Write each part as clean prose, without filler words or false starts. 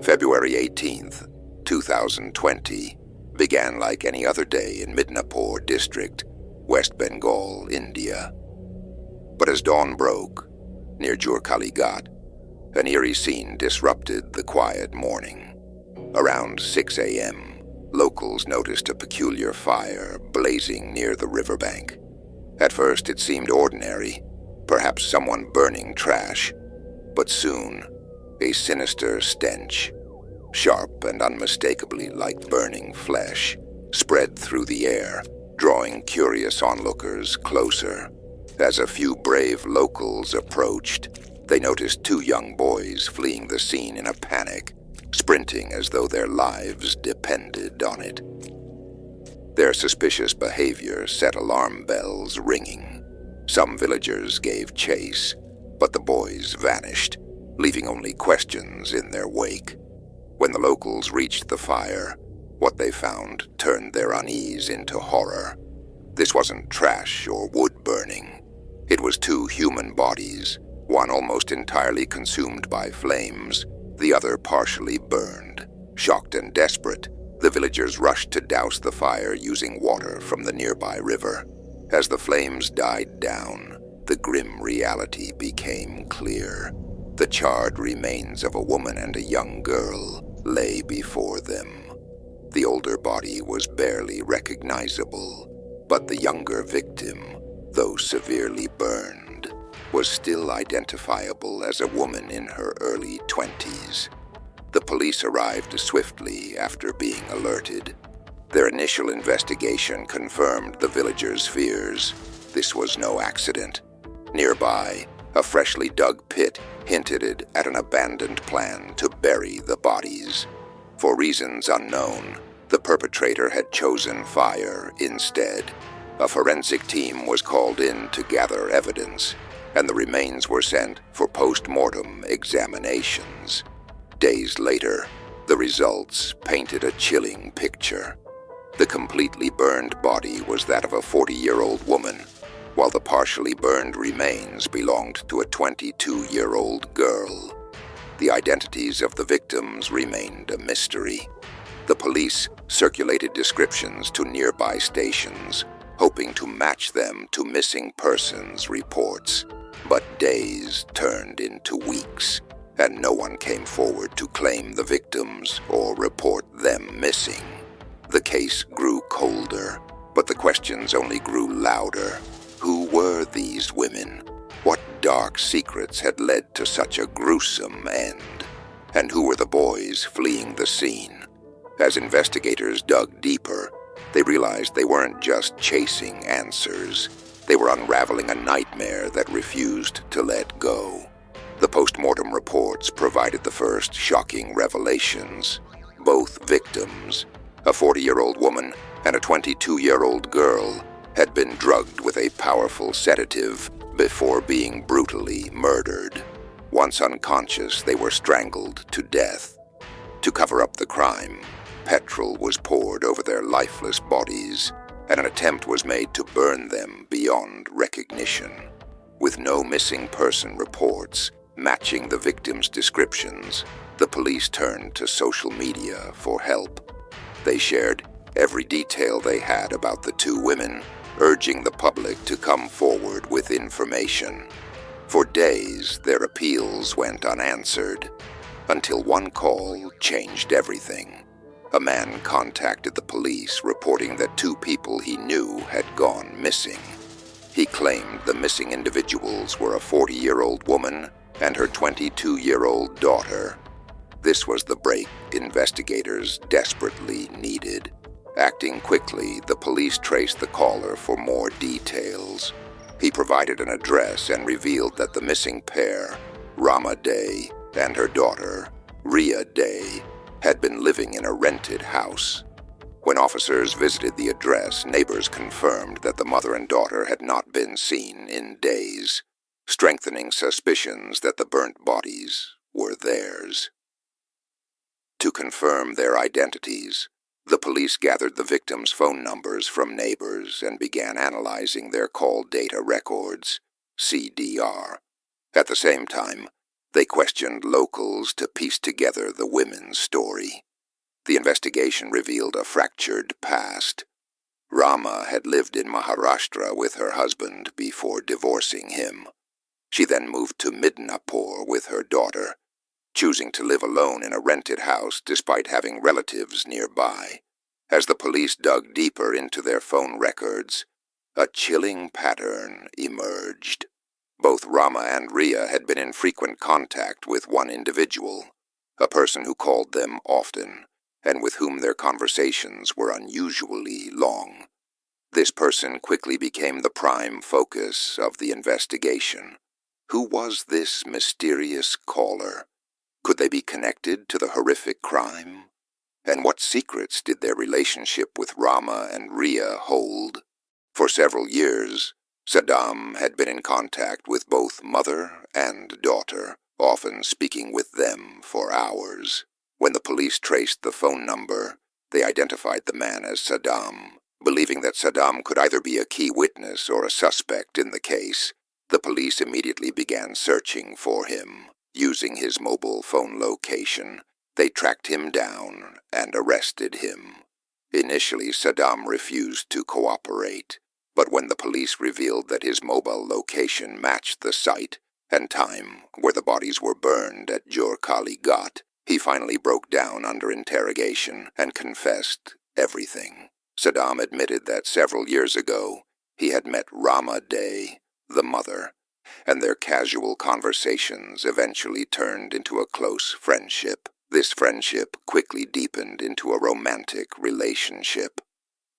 February 18th, 2020, began like any other day in Midnapore district, West Bengal, India. But as dawn broke, near Jurkali Ghat, an eerie scene disrupted the quiet morning. Around 6 a.m., locals noticed a peculiar fire blazing near the riverbank. At first it seemed ordinary, perhaps someone burning trash, but soon a sinister stench, sharp and unmistakably like burning flesh, spread through the air, drawing curious onlookers closer. As a few brave locals approached, they noticed two young boys fleeing the scene in a panic, sprinting as though their lives depended on it. Their suspicious behavior set alarm bells ringing. Some villagers gave chase, but the boys vanished, leaving only questions in their wake. When the locals reached the fire, what they found turned their unease into horror. This wasn't trash or wood burning. It was two human bodies, one almost entirely consumed by flames, the other partially burned. Shocked and desperate, the villagers rushed to douse the fire using water from the nearby river. As the flames died down, the grim reality became clear. The charred remains of a woman and a young girl lay before them. The older body was barely recognizable, but the younger victim, though severely burned, was still identifiable as a woman in her early 20s. The police arrived swiftly after being alerted. Their initial investigation confirmed the villagers' fears. This was no accident. Nearby, a freshly dug pit hinted at an abandoned plan to bury the bodies. For reasons unknown, the perpetrator had chosen fire instead. A forensic team was called in to gather evidence, and the remains were sent for post-mortem examinations. Days later, the results painted a chilling picture. The completely burned body was that of a 40-year-old woman, while the partially burned remains belonged to a 22-year-old girl. The identities of the victims remained a mystery. The police circulated descriptions to nearby stations, hoping to match them to missing persons reports. But days turned into weeks, and no one came forward to claim the victims or report them missing. The case grew colder, but the questions only grew louder. Who were these women? What dark secrets had led to such a gruesome end? And who were the boys fleeing the scene? As investigators dug deeper, they realized they weren't just chasing answers. They were unraveling a nightmare that refused to let go. The post-mortem reports provided the first shocking revelations. Both victims, a 40-year-old woman and a 22-year-old girl, had been drugged with a powerful sedative before being brutally murdered. Once unconscious, they were strangled to death. To cover up the crime, petrol was poured over their lifeless bodies, and an attempt was made to burn them beyond recognition. With no missing person reports matching the victims' descriptions, the police turned to social media for help. They shared every detail they had about the two women, urging the public to come forward with information. For days, their appeals went unanswered, until one call changed everything. A man contacted the police reporting that two people he knew had gone missing. He claimed the missing individuals were a 40-year-old woman and her 22-year-old daughter. This was the break investigators desperately needed. Acting quickly, the police traced the caller for more details. He provided an address and revealed that the missing pair, Rama Day and her daughter, Ria Day, had been living in a rented house. When officers visited the address, neighbors confirmed that the mother and daughter had not been seen in days, strengthening suspicions that the burnt bodies were theirs. To confirm their identities, the police gathered the victims' phone numbers from neighbors and began analyzing their call data records, CDR. At the same time, They questioned locals to piece together the women's story. The investigation revealed a fractured past. Rama had lived in Maharashtra with her husband before divorcing him. She then moved to Midnapore with her daughter, choosing to live alone in a rented house despite having relatives nearby. As the police dug deeper into their phone records, a chilling pattern emerged. Both Rama and Ria had been in frequent contact with one individual, a person who called them often, and with whom their conversations were unusually long. This person quickly became the prime focus of the investigation. Who was this mysterious caller? Could they be connected to the horrific crime? And what secrets did their relationship with Rama and Ria hold? For several years, Saddam had been in contact with both mother and daughter, often speaking with them for hours. When the police traced the phone number, they identified the man as Saddam. Believing that Saddam could either be a key witness or a suspect in the case, the police immediately began searching for him. Using his mobile phone location, they tracked him down and arrested him. Initially, Saddam refused to cooperate, but when the police revealed that his mobile location matched the site and time where the bodies were burned at Jorkali Ghat, he finally broke down under interrogation and confessed everything. Saddam admitted that several years ago he had met Rama Day, the mother, and their casual conversations eventually turned into a close friendship. This friendship quickly deepened into a romantic relationship.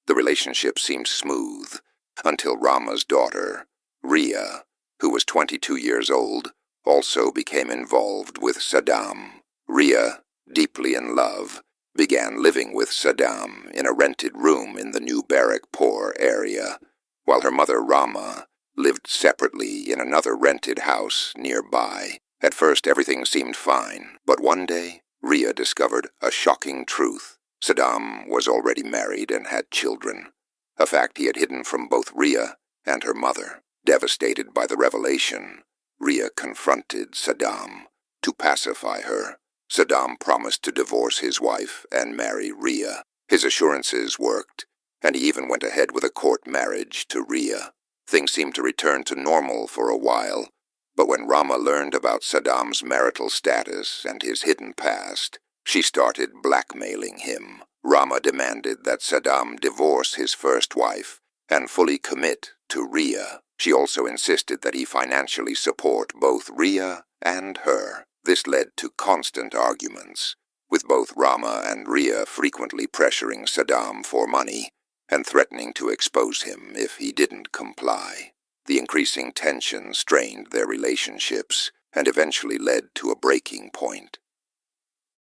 The relationship seemed smooth until Rama's daughter, Ria, who was 22 years old, also became involved with Saddam. Ria, deeply in love, began living with Saddam in a rented room in the new Barrackpore area, while her mother Rama lived separately in another rented house nearby. At first everything seemed fine, but one day Ria discovered a shocking truth. Saddam was already married and had children, a fact he had hidden from both Ria and her mother. Devastated by the revelation, Ria confronted Saddam. To pacify her, Saddam promised to divorce his wife and marry Ria. His assurances worked, and he even went ahead with a court marriage to Ria. Things seemed to return to normal for a while, but when Rama learned about Saddam's marital status and his hidden past, she started blackmailing him. Rama demanded that Saddam divorce his first wife and fully commit to Ria. She also insisted that he financially support both Ria and her. This led to constant arguments, with both Rama and Ria frequently pressuring Saddam for money and threatening to expose him if he didn't comply. The increasing tension strained their relationships and eventually led to a breaking point.